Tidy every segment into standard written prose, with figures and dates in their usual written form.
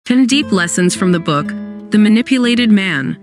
10 Deep Lessons from the book, The Manipulated Man.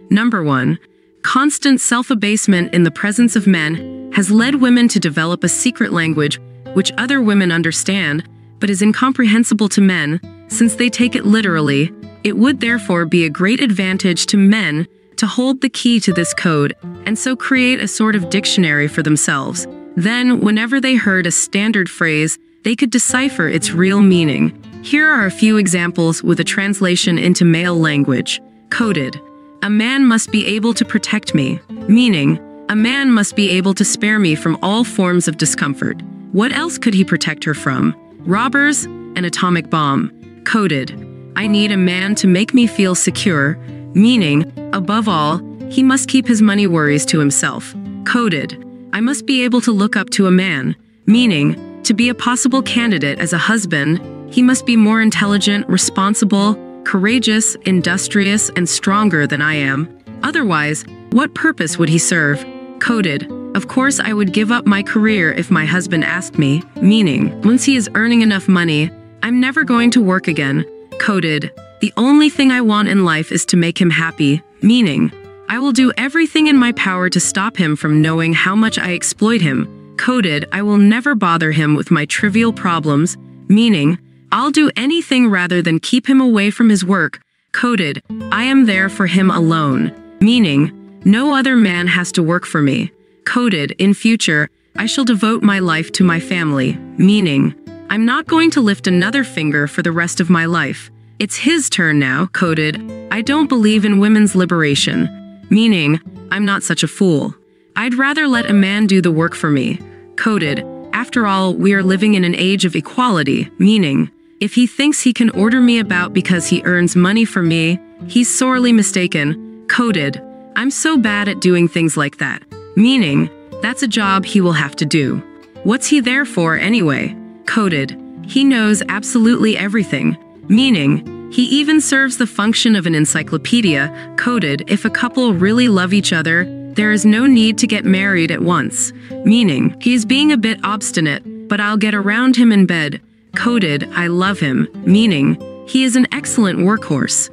Number 1. Constant self-abasement in the presence of men has led women to develop a secret language which other women understand, but is incomprehensible to men, since they take it literally. It would therefore be a great advantage to men to hold the key to this code, and so create a sort of dictionary for themselves. Then, whenever they heard a standard phrase, they could decipher its real meaning. Here are a few examples with a translation into male language. Coded. A man must be able to protect me, meaning, a man must be able to spare me from all forms of discomfort. What else could he protect her from? Robbers? An atomic bomb. Coded. I need a man to make me feel secure, meaning, above all, he must keep his money worries to himself. Coded. I must be able to look up to a man, meaning, to be a possible candidate as a husband, he must be more intelligent, responsible, courageous, industrious, and stronger than I am. Otherwise, what purpose would he serve? Coded. Of course I would give up my career if my husband asked me, meaning, once he is earning enough money, I'm never going to work again. Coded. The only thing I want in life is to make him happy, meaning, I will do everything in my power to stop him from knowing how much I exploit him. Coded. I will never bother him with my trivial problems, meaning, I'll do anything rather than keep him away from his work. Coded. I am there for him alone, meaning, no other man has to work for me. Coded. In future, I shall devote my life to my family, meaning, I'm not going to lift another finger for the rest of my life. It's his turn now. Coded. I don't believe in women's liberation, meaning, I'm not such a fool. I'd rather let a man do the work for me. Coded. After all, we are living in an age of equality, meaning, if he thinks he can order me about because he earns money for me, he's sorely mistaken. Coded. I'm so bad at doing things like that, meaning, that's a job he will have to do. What's he there for anyway? Coded. He knows absolutely everything, meaning, he even serves the function of an encyclopedia. Coded. If a couple really love each other, there is no need to get married at once, meaning, he is being a bit obstinate, but I'll get around him in bed. Coded. I love him, meaning, he is an excellent workhorse.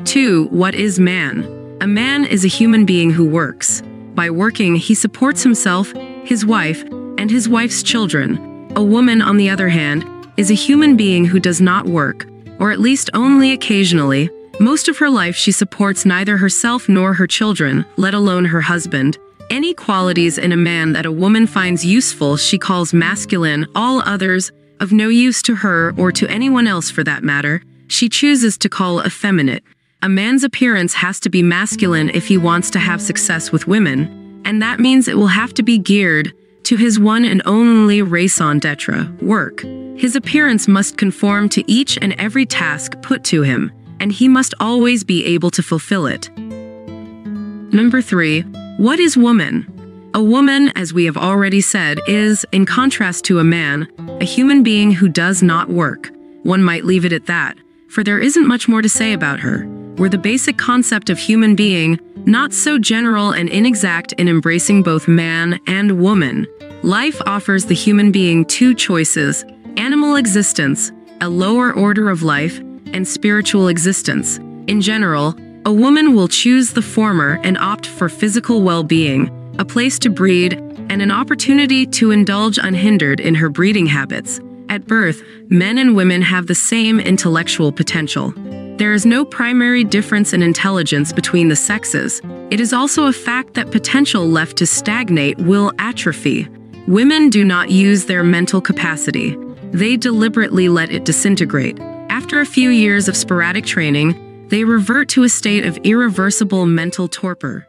2. What is man? A man is a human being who works. By working, he supports himself, his wife, and his wife's children. A woman, on the other hand, is a human being who does not work, or at least only occasionally. Most of her life she supports neither herself nor her children, let alone her husband. Any qualities in a man that a woman finds useful she calls masculine, all others, of no use to her or to anyone else for that matter, she chooses to call effeminate. A man's appearance has to be masculine if he wants to have success with women, and that means it will have to be geared to his one and only raison d'etre, work. His appearance must conform to each and every task put to him, and he must always be able to fulfill it. Number 3. What is woman? A woman, as we have already said, is, in contrast to a man, a human being who does not work. One might leave it at that, for there isn't much more to say about her. Were the basic concept of human being not so general and inexact in embracing both man and woman? Life offers the human being two choices: animal existence, a lower order of life, and spiritual existence. In general, a woman will choose the former and opt for physical well-being, a place to breed, and an opportunity to indulge unhindered in her breeding habits. At birth, men and women have the same intellectual potential. There is no primary difference in intelligence between the sexes. It is also a fact that potential left to stagnate will atrophy. Women do not use their mental capacity. They deliberately let it disintegrate. After a few years of sporadic training, they revert to a state of irreversible mental torpor.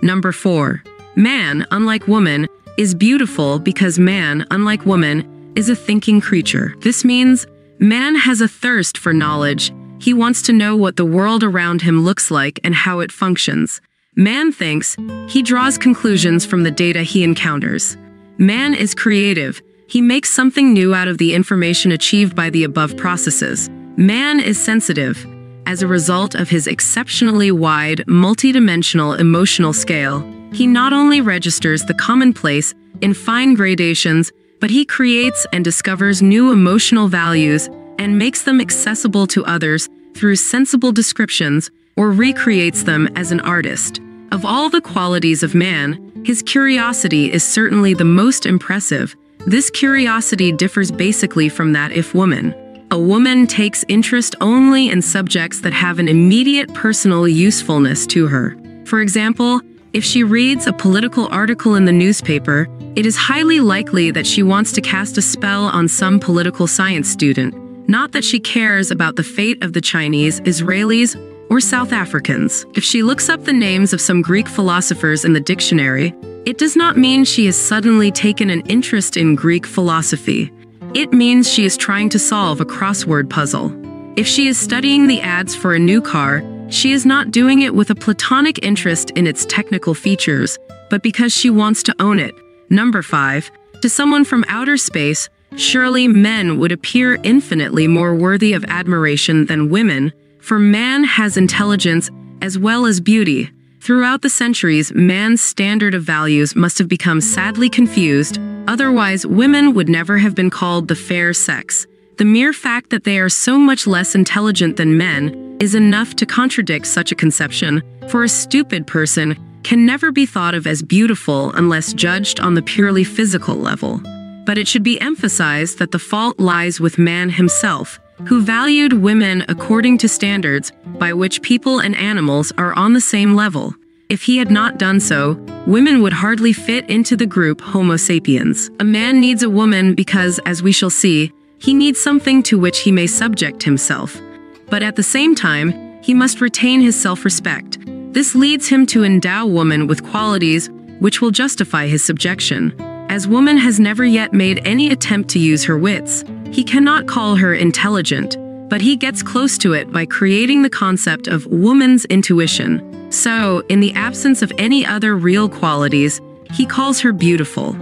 Number 4. Man, unlike woman, is beautiful because man, unlike woman, is a thinking creature. This means man has a thirst for knowledge. He wants to know what the world around him looks like and how it functions. Man thinks. He draws conclusions from the data he encounters. Man is creative. He makes something new out of the information achieved by the above processes. Man is sensitive. As a result of his exceptionally wide, multidimensional emotional scale, he not only registers the commonplace in fine gradations, but he creates and discovers new emotional values and makes them accessible to others through sensible descriptions or recreates them as an artist. Of all the qualities of man, his curiosity is certainly the most impressive. This curiosity differs basically from that of woman. A woman takes interest only in subjects that have an immediate personal usefulness to her. For example, if she reads a political article in the newspaper, it is highly likely that she wants to cast a spell on some political science student, not that she cares about the fate of the Chinese, Israelis, or South Africans. If she looks up the names of some Greek philosophers in the dictionary, it does not mean she has suddenly taken an interest in Greek philosophy. It means she is trying to solve a crossword puzzle. If she is studying the ads for a new car, she is not doing it with a platonic interest in its technical features, but because she wants to own it. Number 5. To someone from outer space, surely men would appear infinitely more worthy of admiration than women, for man has intelligence as well as beauty. Throughout the centuries, man's standard of values must have become sadly confused, otherwise women would never have been called the fair sex. The mere fact that they are so much less intelligent than men is enough to contradict such a conception, for a stupid person can never be thought of as beautiful unless judged on the purely physical level. But it should be emphasized that the fault lies with man himself, who valued women according to standards by which people and animals are on the same level. If he had not done so, women would hardly fit into the group Homo sapiens. A man needs a woman because, as we shall see, he needs something to which he may subject himself. But at the same time, he must retain his self-respect. This leads him to endow woman with qualities which will justify his subjection. As woman has never yet made any attempt to use her wits, he cannot call her intelligent, but he gets close to it by creating the concept of woman's intuition. So, in the absence of any other real qualities, he calls her beautiful.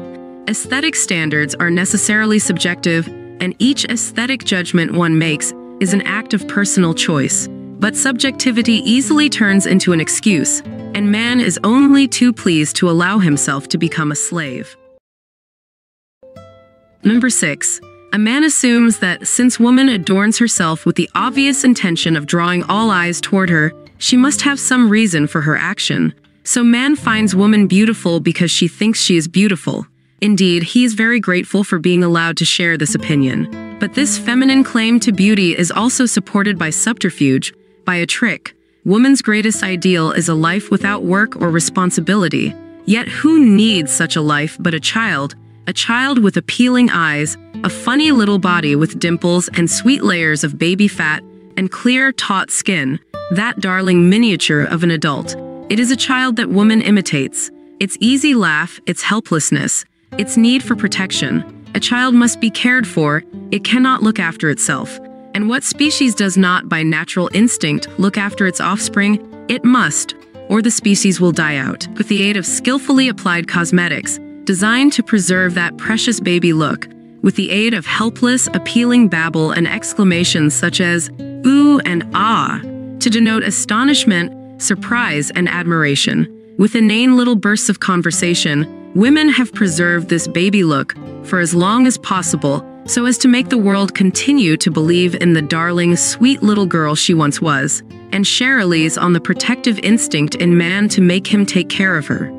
Aesthetic standards are necessarily subjective, and each aesthetic judgment one makes is an act of personal choice. But subjectivity easily turns into an excuse, and man is only too pleased to allow himself to become a slave. Number 6. A man assumes that since woman adorns herself with the obvious intention of drawing all eyes toward her, she must have some reason for her action. So man finds woman beautiful because she thinks she is beautiful. Indeed, he is very grateful for being allowed to share this opinion. But this feminine claim to beauty is also supported by subterfuge, by a trick. Woman's greatest ideal is a life without work or responsibility. Yet who needs such a life but a child with appealing eyes, a funny little body with dimples and sweet layers of baby fat and clear, taut skin, that darling miniature of an adult. It is a child that woman imitates. Its easy laugh, its helplessness, its need for protection. A child must be cared for, it cannot look after itself. And what species does not, by natural instinct, look after its offspring? It must, or the species will die out. With the aid of skillfully applied cosmetics, designed to preserve that precious baby look, with the aid of helpless, appealing babble and exclamations such as ooh and ah, to denote astonishment, surprise, and admiration. With inane little bursts of conversation, women have preserved this baby look for as long as possible so as to make the world continue to believe in the darling, sweet little girl she once was, and relies on the protective instinct in man to make him take care of her.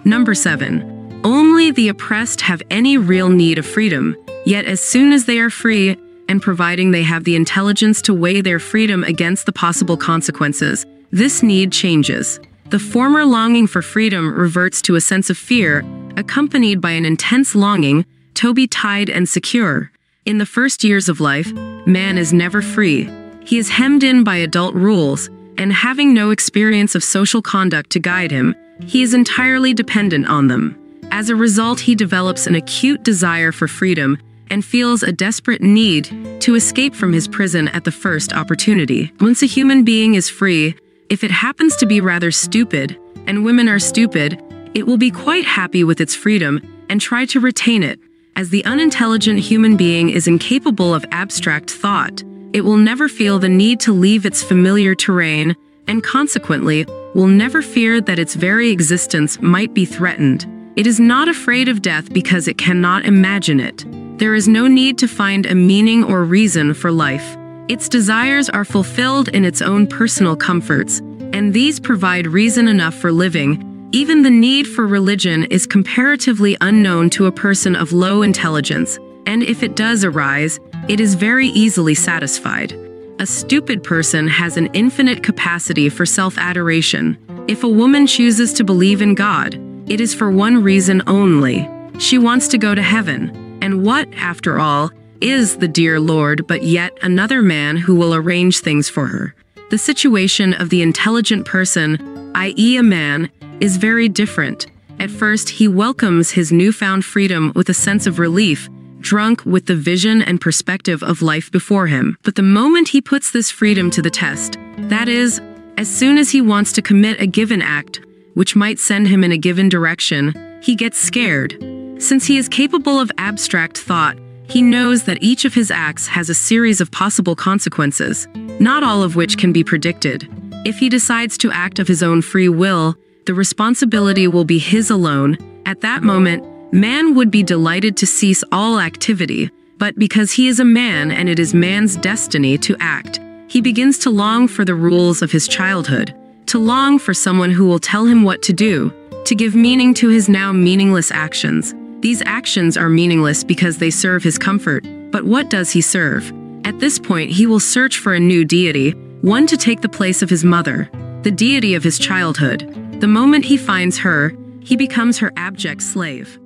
Number 7. Only the oppressed have any real need of freedom, yet as soon as they are free, and providing they have the intelligence to weigh their freedom against the possible consequences, this need changes. The former longing for freedom reverts to a sense of fear, accompanied by an intense longing to be tied and secure. In the first years of life, man is never free. He is hemmed in by adult rules, and having no experience of social conduct to guide him, he is entirely dependent on them. As a result, he develops an acute desire for freedom and feels a desperate need to escape from his prison at the first opportunity. Once a human being is free, if it happens to be rather stupid, and women are stupid, it will be quite happy with its freedom and try to retain it. As the unintelligent human being is incapable of abstract thought, it will never feel the need to leave its familiar terrain, and consequently, will never fear that its very existence might be threatened. It is not afraid of death because it cannot imagine it. There is no need to find a meaning or reason for life. Its desires are fulfilled in its own personal comforts, and these provide reason enough for living. Even the need for religion is comparatively unknown to a person of low intelligence, and if it does arise, it is very easily satisfied. A stupid person has an infinite capacity for self-adoration. If a woman chooses to believe in God, it is for one reason only. She wants to go to heaven. And what, after all, is the dear Lord but yet another man who will arrange things for her? The situation of the intelligent person, i.e. a man, is very different. At first, he welcomes his newfound freedom with a sense of relief, drunk with the vision and perspective of life before him. But the moment he puts this freedom to the test, that is, as soon as he wants to commit a given act, which might send him in a given direction, he gets scared. Since he is capable of abstract thought, he knows that each of his acts has a series of possible consequences, not all of which can be predicted. If he decides to act of his own free will, the responsibility will be his alone. At that moment, man would be delighted to cease all activity, but because he is a man and it is man's destiny to act, he begins to long for the rules of his childhood, to long for someone who will tell him what to do, to give meaning to his now meaningless actions. These actions are meaningless because they serve his comfort, but what does he serve? At this point, he will search for a new deity, one to take the place of his mother, the deity of his childhood. The moment he finds her, he becomes her abject slave.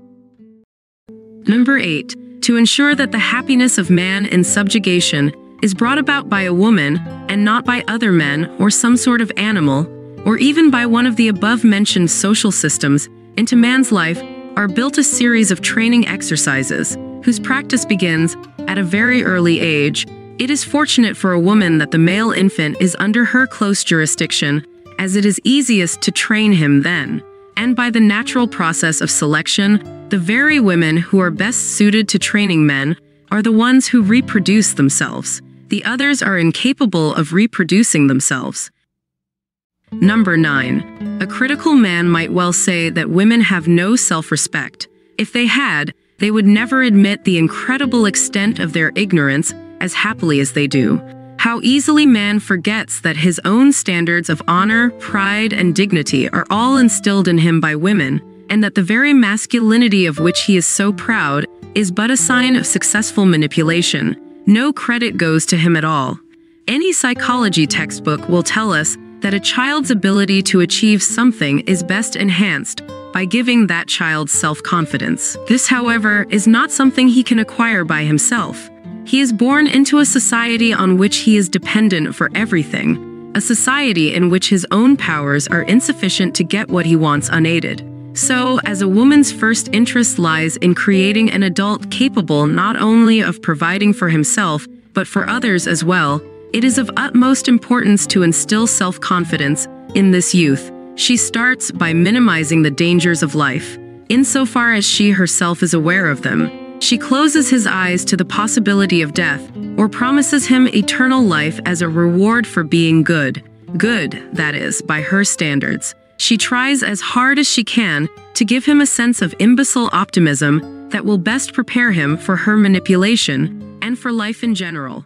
Number 8. To ensure that the happiness of man in subjugation is brought about by a woman and not by other men or some sort of animal, or even by one of the above-mentioned social systems, into man's life are built a series of training exercises, whose practice begins at a very early age. It is fortunate for a woman that the male infant is under her close jurisdiction, as it is easiest to train him then. And by the natural process of selection, the very women who are best suited to training men are the ones who reproduce themselves. The others are incapable of reproducing themselves. Number 9. A critical man might well say that women have no self-respect. If they had, they would never admit the incredible extent of their ignorance as happily as they do. How easily man forgets that his own standards of honor, pride, and dignity are all instilled in him by women, and that the very masculinity of which he is so proud is but a sign of successful manipulation. No credit goes to him at all. Any psychology textbook will tell us that a child's ability to achieve something is best enhanced by giving that child self-confidence. This, however, is not something he can acquire by himself. He is born into a society on which he is dependent for everything, a society in which his own powers are insufficient to get what he wants unaided. So, as a woman's first interest lies in creating an adult capable not only of providing for himself, but for others as well, it is of utmost importance to instill self-confidence in this youth. She starts by minimizing the dangers of life, insofar as she herself is aware of them. She closes his eyes to the possibility of death, or promises him eternal life as a reward for being good. Good, that is, by her standards. She tries as hard as she can to give him a sense of imbecile optimism that will best prepare him for her manipulation and for life in general.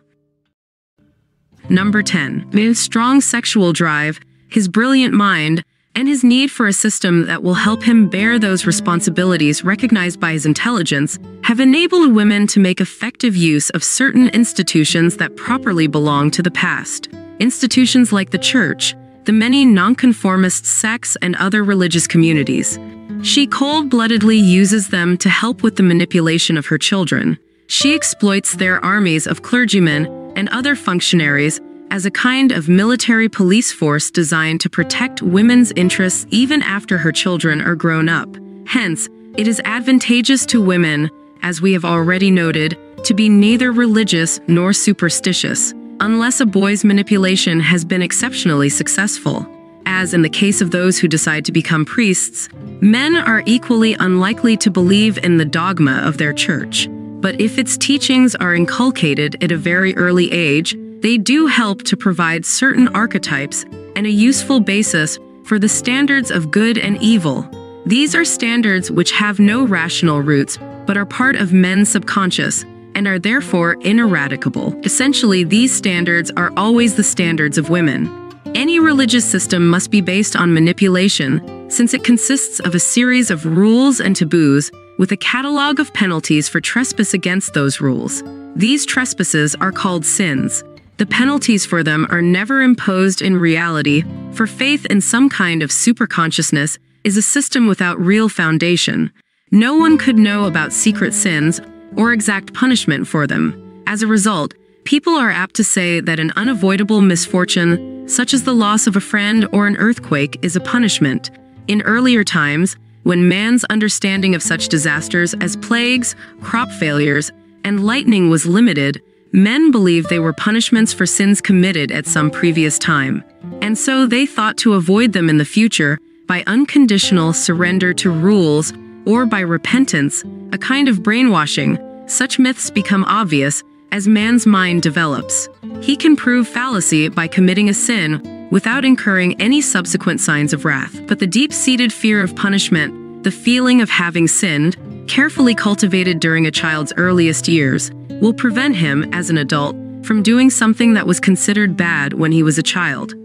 Number 10. His strong sexual drive, his brilliant mind, and his need for a system that will help him bear those responsibilities recognized by his intelligence have enabled women to make effective use of certain institutions that properly belong to the past. Institutions like the church, the many nonconformist sects, and other religious communities. She cold-bloodedly uses them to help with the manipulation of her children. She exploits their armies of clergymen and other functionaries as a kind of military police force designed to protect women's interests even after her children are grown up. Hence, it is advantageous to women, as we have already noted, to be neither religious nor superstitious, unless a boy's manipulation has been exceptionally successful. As in the case of those who decide to become priests, men are equally unlikely to believe in the dogma of their church. But if its teachings are inculcated at a very early age, they do help to provide certain archetypes and a useful basis for the standards of good and evil. These are standards which have no rational roots, but are part of men's subconscious, and are therefore ineradicable. Essentially, these standards are always the standards of women. Any religious system must be based on manipulation, since it consists of a series of rules and taboos, with a catalog of penalties for trespass against those rules. These trespasses are called sins. The penalties for them are never imposed in reality, for faith in some kind of superconsciousness is a system without real foundation. No one could know about secret sins or exact punishment for them. As a result, people are apt to say that an unavoidable misfortune, such as the loss of a friend or an earthquake, is a punishment. In earlier times, when man's understanding of such disasters as plagues, crop failures, and lightning was limited, men believed they were punishments for sins committed at some previous time, and so they thought to avoid them in the future by unconditional surrender to rules or by repentance, a kind of brainwashing. Such myths become obvious as man's mind develops. He can prove fallacy by committing a sin without incurring any subsequent signs of wrath. But the deep-seated fear of punishment, the feeling of having sinned, carefully cultivated during a child's earliest years, will prevent him, as an adult, from doing something that was considered bad when he was a child.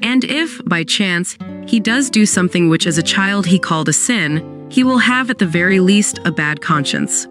And if, by chance, he does do something which as a child he called a sin, he will have at the very least a bad conscience.